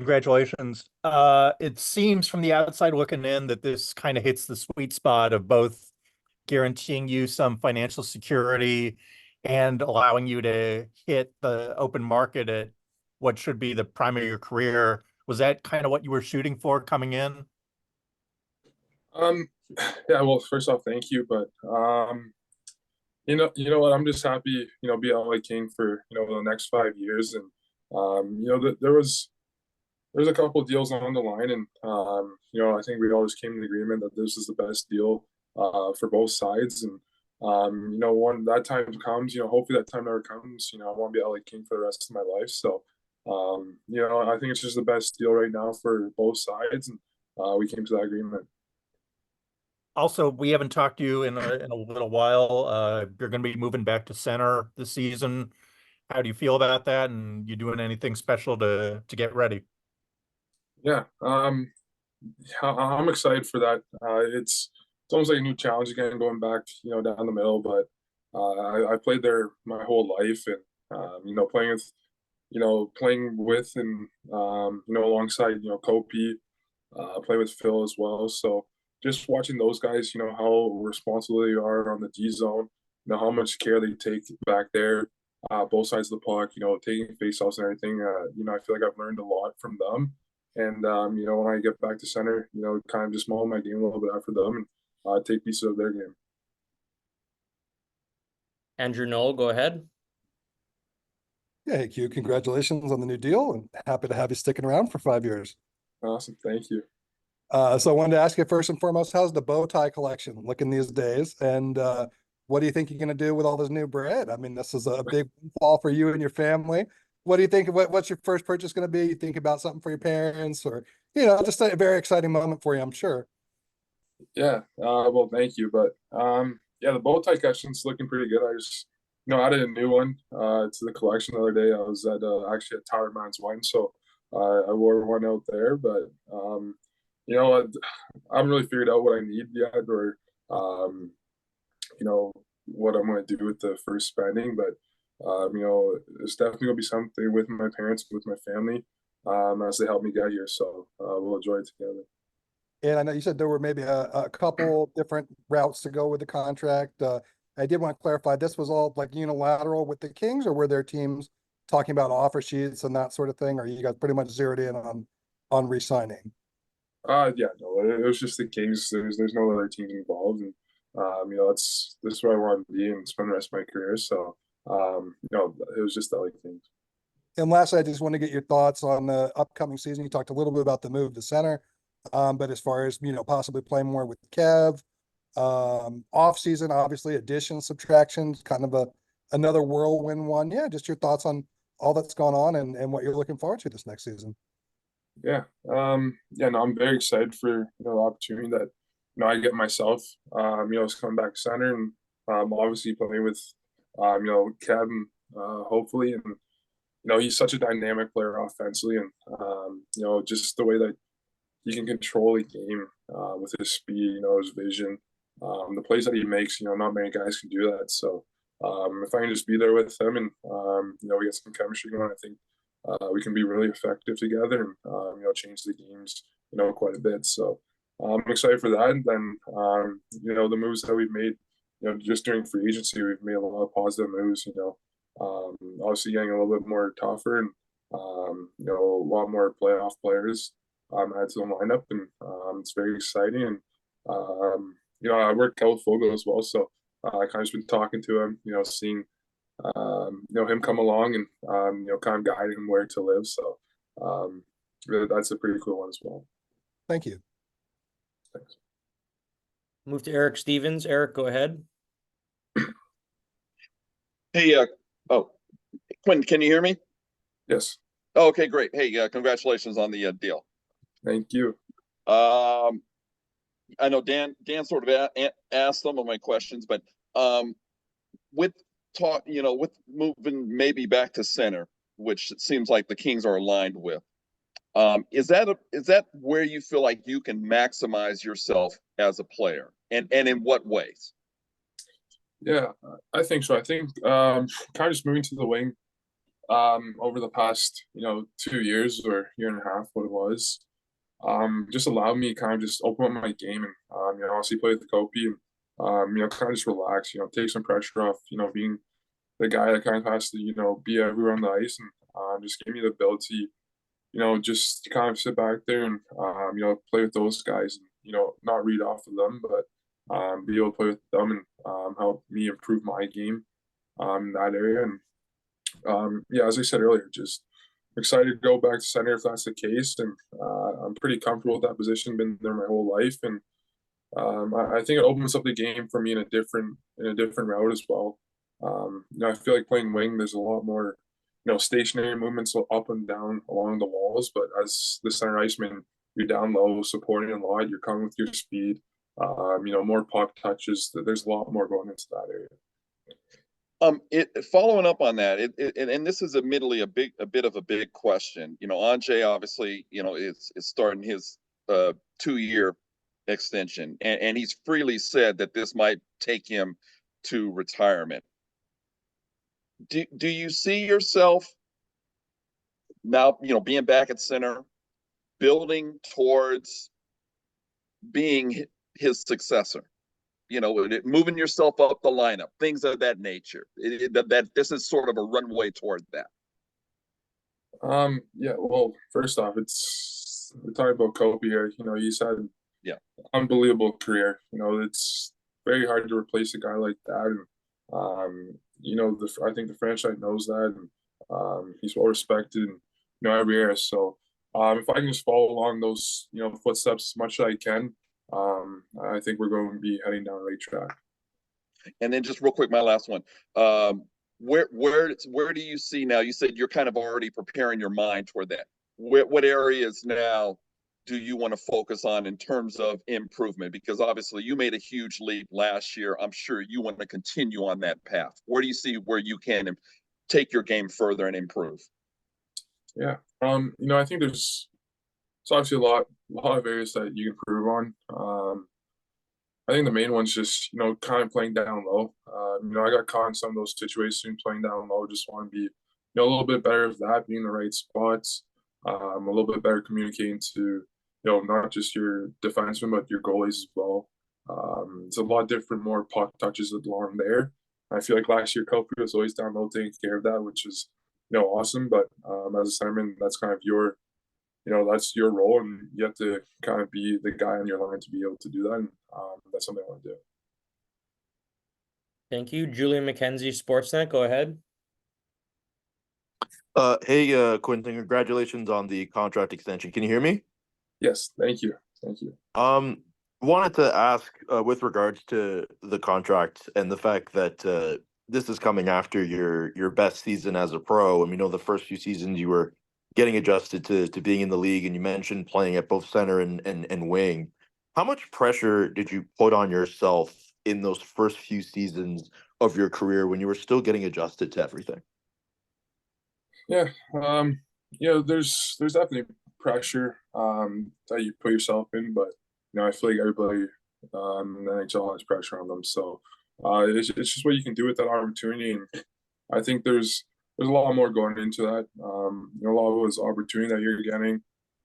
Congratulations. It seems from the outside looking in that this kind of hits the sweet spot of both guaranteeing you some financial security and allowing you to hit the open market at what should be the prime of your career. Was that kind of what you were shooting for coming in? Um, yeah, well, first off, thank you. But you know what? I'm just happy, be LA King for the next 5 years, and there's a couple of deals on the line, and I think we always came to the agreement that this is the best deal for both sides, and when that time comes, hopefully that time never comes. I want to be LA King for the rest of my life, so I think it's just the best deal right now for both sides, and we came to that agreement. Also, we haven't talked to you in a little while. You're going to be moving back to center this season. How do you feel about that? And you doing anything special to get ready? Yeah, I'm excited for that. It's almost like a new challenge again, going back, down the middle. But I played there my whole life, and playing with and alongside Kopi, play with Phil as well. So just watching those guys, how responsible they are on the D zone, how much care they take back there, both sides of the puck, taking faceoffs and everything. I feel like I've learned a lot from them. And when I get back to center, kind of just mold my game a little bit after them and take pieces of their game. Andrew Knoll, go ahead. Yeah, hey Q, congratulations on the new deal and happy to have you sticking around for 5 years. Awesome, thank you. So I wanted to ask you first and foremost, how's the bow tie collection looking these days? And what do you think you're going to do with all this new bread? I mean, this is a big fall for you and your family. What do you think? What's your first purchase going to be? You think about something for your parents, or just a very exciting moment for you, I'm sure. Yeah, well, thank you. But yeah, the bow tie collection's looking pretty good. I just added a new one to the collection the other day. I was at actually at Tower Man's Wine, so I wore one out there. But I haven't really figured out what I need yet, or what I'm going to do with the first spending. But it's definitely going to be something with my parents, with my family, as they help me get here. So we'll enjoy it together. And I know you said there were maybe a couple different routes to go with the contract. I did want to clarify, this was all like unilateral with the Kings, or were there teams talking about offer sheets and that sort of thing? Or you guys pretty much zeroed in on re-signing? Yeah, no, it was just the Kings. There's no other teams involved, and this is where I wanted to be and spend the rest of my career. So it was just the LA Kings. And lastly, I just want to get your thoughts on the upcoming season. You talked a little bit about the move to center, but as far as possibly playing more with Kev, off season, obviously additions, subtractions, kind of another whirlwind one. Yeah, just your thoughts on all that's going on and what you're looking forward to this next season. Yeah, no, I'm very excited for the opportunity that I get myself. It's coming back center, and obviously playing with Kevin, hopefully, and he's such a dynamic player offensively, and just the way that he can control the game with his speed, his vision, the plays that he makes. Not many guys can do that. So if I can just be there with him, and we get some chemistry going, I think we can be really effective together, and change the games quite a bit. So I'm excited for that. And then the moves that we've made, just during free agency, we've made a lot of positive moves. Obviously getting a little bit more tougher, and a lot more playoff players added to the lineup, and it's very exciting. And I worked out with Fogle as well, so I kind of just been talking to him, seeing him come along, and kind of guiding him where to live. So really, that's a pretty cool one as well. Thank you. Thanks. Move to Eric Stevens. Eric, go ahead. Hey, oh, Quinton, can you hear me? Yes. Oh, okay, great. Hey, congratulations on the deal. Thank you. I know Dan sort of asked some of my questions, but with with moving maybe back to center, which it seems like the Kings are aligned with, is that where you feel like you can maximize yourself as a player, and in what ways? Yeah, I think so. I think kind of just moving to the wing over the past, 2 years or year and a half, what it was, just allowed me kind of just open up my game and, obviously play with the Kopi and, kind of just relax, take some pressure off, being the guy that kind of has to, be everywhere on the ice and, just give me the ability, just kind of sit back there and, play with those guys and, not read off of them, but, be able to play with them and, help me improve my game, in that area. And, yeah, as I said earlier, just excited to go back to center if that's the case. And I'm pretty comfortable with that position, been there my whole life. And I think it opens up the game for me in a different route as well. I feel like playing wing, there's a lot more, stationary movements up and down along the walls. But as the center iceman, you're down low, supporting a lot, you're coming with your speed, more puck touches. There's a lot more going into that area. Following up on that, and this is admittedly a bit of a big question. Anjay obviously, is starting his 2-year extension, and he's freely said that this might take him to retirement. Do you see yourself now, being back at center, building towards being his successor? Moving yourself up the lineup, things of that nature. That this is sort of a runway toward that. Yeah. Well, first off, we're talking about Kobe here. He's had unbelievable career. It's very hard to replace a guy like that. And I think the franchise knows that, and he's well respected in every area. So if I can just follow along those footsteps as much as I can, I think we're going to be heading down the right track. And then just real quick, my last one. Where do you see now? You said you're kind of already preparing your mind toward that. What areas now do you want to focus on in terms of improvement? Because obviously you made a huge leap last year. I'm sure you want to continue on that path. Where do you see where you can take your game further and improve? Yeah. I think there's obviously a lot of areas that you can improve on. I think the main one's just, kind of playing down low. I got caught in some of those situations playing down low. Just want to be, a little bit better of that, being in the right spots, a little bit better communicating to, not just your defenseman, but your goalies as well. It's a lot different, more puck touches along there. I feel like last year, Kofi was always down low taking care of that, which is, awesome. But as a centerman, that's kind of your, that's your role, and you have to kind of be the guy on your line to be able to do that. And that's something I want to do. Thank you. Julian McKenzie, Sportsnet, go ahead. Hey, Quinton, congratulations on the contract extension. Can you hear me? Yes, thank you. Thank you. Wanted to ask with regards to the contract and the fact that this is coming after your best season as a pro. And we know the first few seasons you were getting adjusted to being in the league, and you mentioned playing at both center and wing. How much pressure did you put on yourself in those first few seasons of your career when you were still getting adjusted to everything? Yeah, there's definitely pressure that you put yourself in, but I feel like everybody in the NHL has pressure on them. So it's just what you can do with that opportunity, and I think there's a lot more going into that. A lot of it was opportunity that you're getting.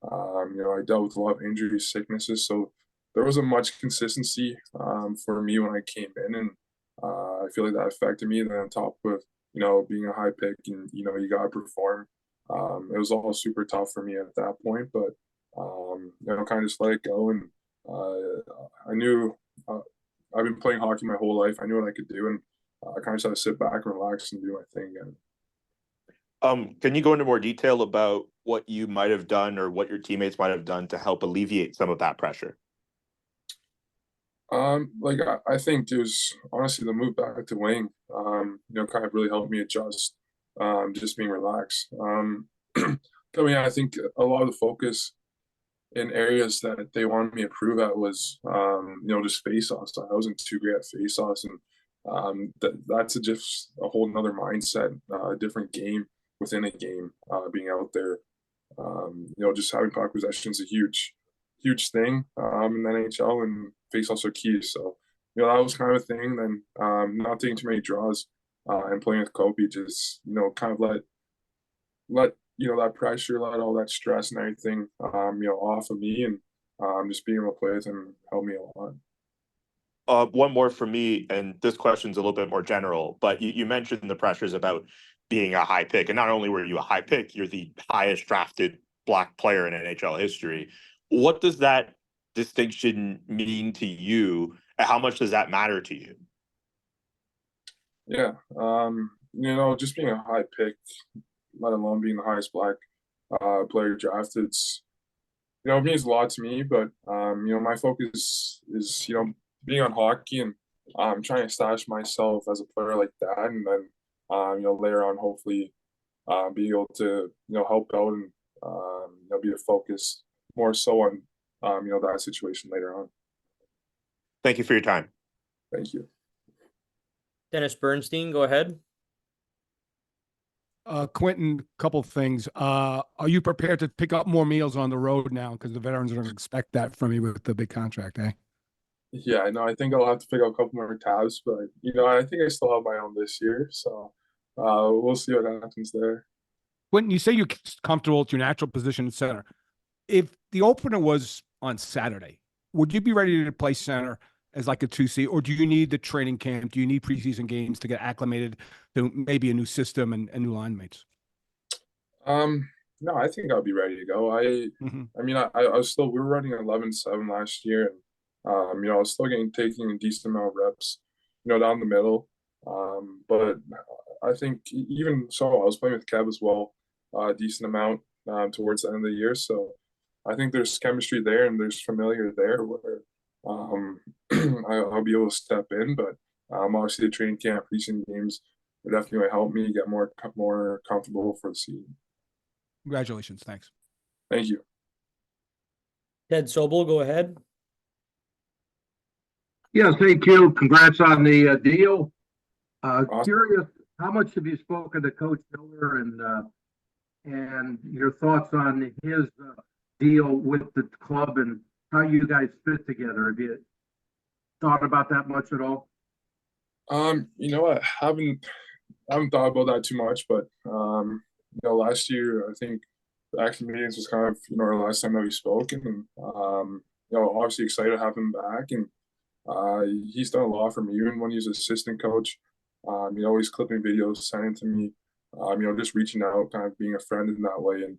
I dealt with a lot of injuries, sicknesses, so there wasn't much consistency for me when I came in, and I feel like that affected me. And then on top of being a high pick, and you got to perform. It was all super tough for me at that point, but kind of just let it go. And I knew I've been playing hockey my whole life. I knew what I could do, and I kind of just had to sit back and relax and do my thing again. Can you go into more detail about what you might have done or what your teammates might have done to help alleviate some of that pressure? I think it was honestly the move back to wing, kind of really helped me adjust, just being relaxed. I think a lot of the focus in areas that they wanted me to improve at was, just face-offs. I wasn't too great at face-offs, and that's just a whole nother mindset, a different game within a game, being out there. Just having puck possession is a huge thing in the NHL, and face-offs are key. So, that was kind of a thing. Then not taking too many draws and playing with Kobe, just, kind of let let that pressure, let all that stress and everything off of me, and just being able to play with him helped me a lot. One more for me, and this question's a little bit more general, but you mentioned the pressures about being a high pick, and not only were you a high pick, you're the highest drafted Black player in NHL history. What does that distinction mean to you, and how much does that matter to you? Yeah, just being a high pick, let alone being the highest Black player drafted, it means a lot to me. But my focus is being on hockey, and trying to establish myself as a player like that, and then later on hopefully be able to help out and be a focus more so on that situation later on. Thank you for your time. Thank you. Dennis Bernstein, go ahead. Quinton, couple things. Are you prepared to pick up more meals on the road now? Because the veterans are going to expect that from you with the big contract, eh? Yeah, I know. I think I'll have to pick up a couple more tabs, but I think I still have my own this year, so we'll see what happens there. Quinton, you say you're comfortable at your natural position at center. If the opener was on Saturday, would you be ready to play center as like a 2C, or do you need the training camp? Do you need preseason games to get acclimated to maybe a new system and new line mates? No, I think I'll be ready to go. I mean, I was still, we were running 11-7 last year, and I was still taking a decent amount of reps, down the middle. But I think even so, I was playing with Kev as well, a decent amount towards the end of the year. So I think there's chemistry there, and there's familiar there where I'll be able to step in. But obviously the training camp, preseason games would definitely help me get more comfortable for the season. Congratulations. Thanks. Thank you. Ted Sobel, go ahead. Yes, thank you. Congrats on the deal. Awesome. Curious, how much have you spoken to Coach Miller and your thoughts on his deal with the club and how you guys fit together? Have you thought about that much at all? I haven't thought about that too much, but last year I think the action meetings was kind of our last time that we spoke, and obviously excited to have him back, and he's done a lot for me even when he was assistant coach. Always clipping videos, sending to me, just reaching out, kind of being a friend in that way, and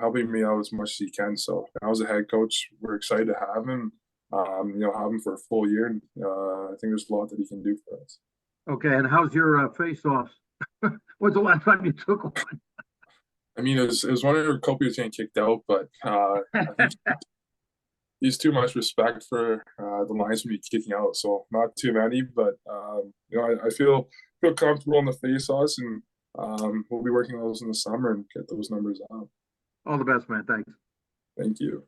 helping me out as much as he can. So now as a head coach, we're excited to have him. Have him for a full year, and I think there's a lot that he can do for us. Okay, and how's your face-offs? When's the last time you took one? I mean, it was one of a couple of getting kicked out, but I think he's too much respect for the lines from me kicking out, so not too many. But I feel comfortable in the face-offs, and we'll be working on those in the summer and get those numbers out. All the best, man. Thanks. Thank you.